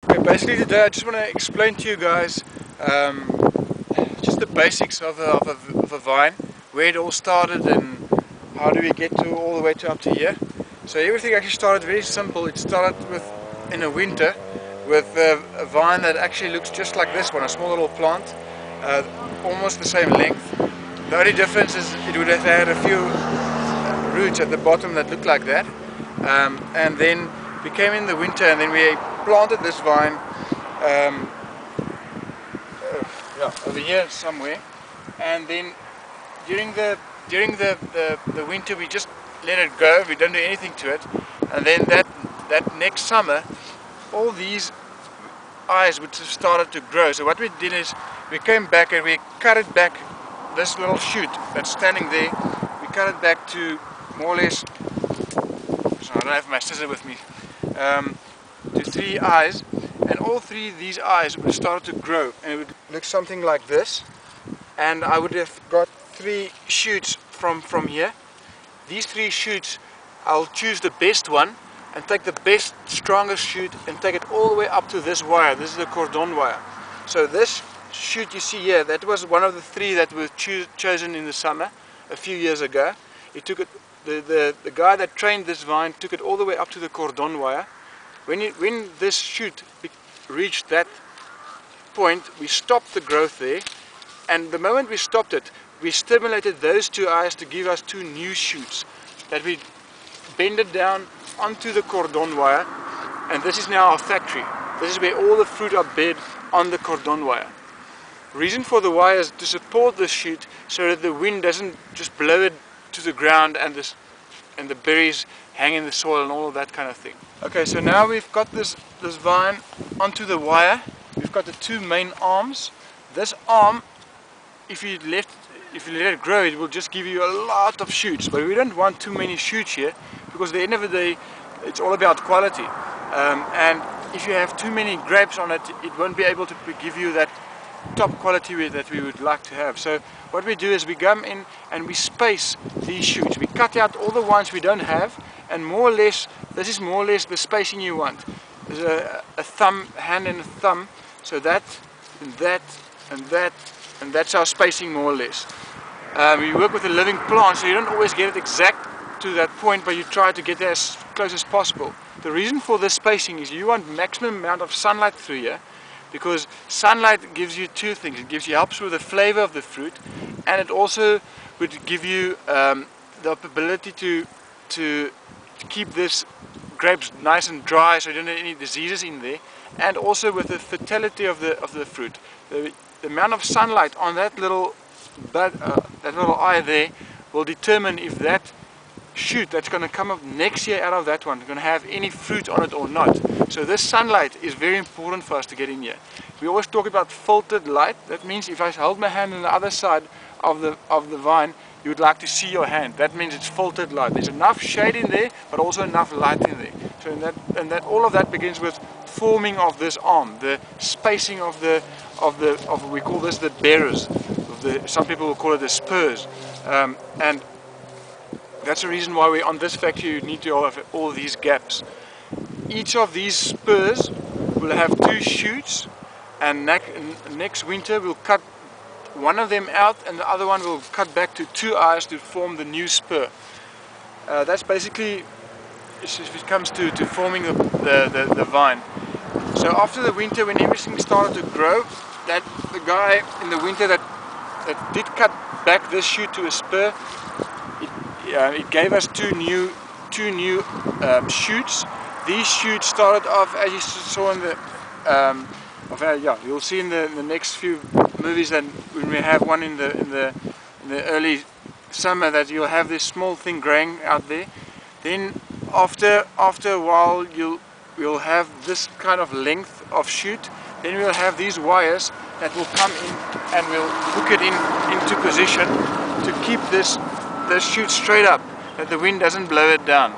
Okay, basically today I just want to explain to you guys just the basics of a vine, where it all started and how do we get to all the way to up to here. So everything actually started very simple. It started in the winter with a vine that actually looks just like this one, a small little plant, almost the same length. The only difference is it would have had a few roots at the bottom that looked like that, and then we came in the winter and then we planted this vine over here somewhere, and then during the winter we just let it go. We don't do anything to it, and then that next summer all these eyes would have started to grow. So what we did is we came back and we cut it back, this little shoot that's standing there, we cut it back to more or less, so I don't have my scissors with me, to 3 eyes, and all 3 of these eyes would start to grow, and it would look something like this, and I would have got 3 shoots from here. These 3 shoots, I'll choose the best one and take the best, strongest shoot and take it all the way up to this wire. This is the cordon wire. So this shoot you see here, that was one of the 3 that were chosen in the summer a few years ago. He took it, the guy that trained this vine took it all the way up to the cordon wire. When this shoot reached that point, we stopped the growth there, and the moment we stopped it, we stimulated those 2 eyes to give us 2 new shoots that we bended down onto the cordon wire, and this is now our factory. This is where all the fruit are bed on the cordon wire. Reason for the wire is to support the shoot so that the wind doesn't just blow it to the ground and the berries hang in the soil and all of that kind of thing. Okay, so now we've got this vine onto the wire. We've got the 2 main arms. This arm, if you let it grow, it will just give you a lot of shoots, but we don't want too many shoots here, because at the end of the day it's all about quality, and if you have too many grapes on it, it won't be able to give you that top quality that we would like to have. So what we do is we come in and we space these shoots. We cut out all the ones we don't have, and more or less this is more or less the spacing you want. There's a thumb, hand and a thumb, so that and that and that, and that's our spacing more or less. We work with a living plant, so you don't always get it exact to that point, but you try to get there as close as possible. The reason for this spacing is you want maximum amount of sunlight through here, because sunlight gives you 2 things. It helps with the flavor of the fruit, and it also would give you the ability to keep this grapes nice and dry, so you don't have any diseases in there, and also with the fertility of the fruit. The amount of sunlight on that little bud, that little eye there, will determine if that shoot that's going to come up next year out of that one is going to have any fruit on it or not. So this sunlight is very important for us to get in here. We always talk about filtered light. That means if I hold my hand on the other side of the vine, you would like to see your hand. That means it's filtered light. There's enough shade in there, but also enough light in there. So all of that begins with forming of this arm, the spacing of we call this the bearers. Some people will call it the spurs, and that's the reason why on this factory you need to have all these gaps. Each of these spurs will have 2 shoots, and next winter we'll cut one of them out and the other one will cut back to 2 eyes to form the new spur. That's basically if it comes to forming the vine. So after the winter, when everything started to grow, that the guy in the winter that did cut back this shoot to a spur, it gave us 2 new shoots. These shoots started off, as you saw in the you'll see in the next few movies, that when we have one in the early summer, that you'll have this small thing growing out there. Then after a while we'll have this kind of length of shoot. Then we'll have these wires that will come in and we'll hook it into position to keep this shoot straight up, that the wind doesn't blow it down.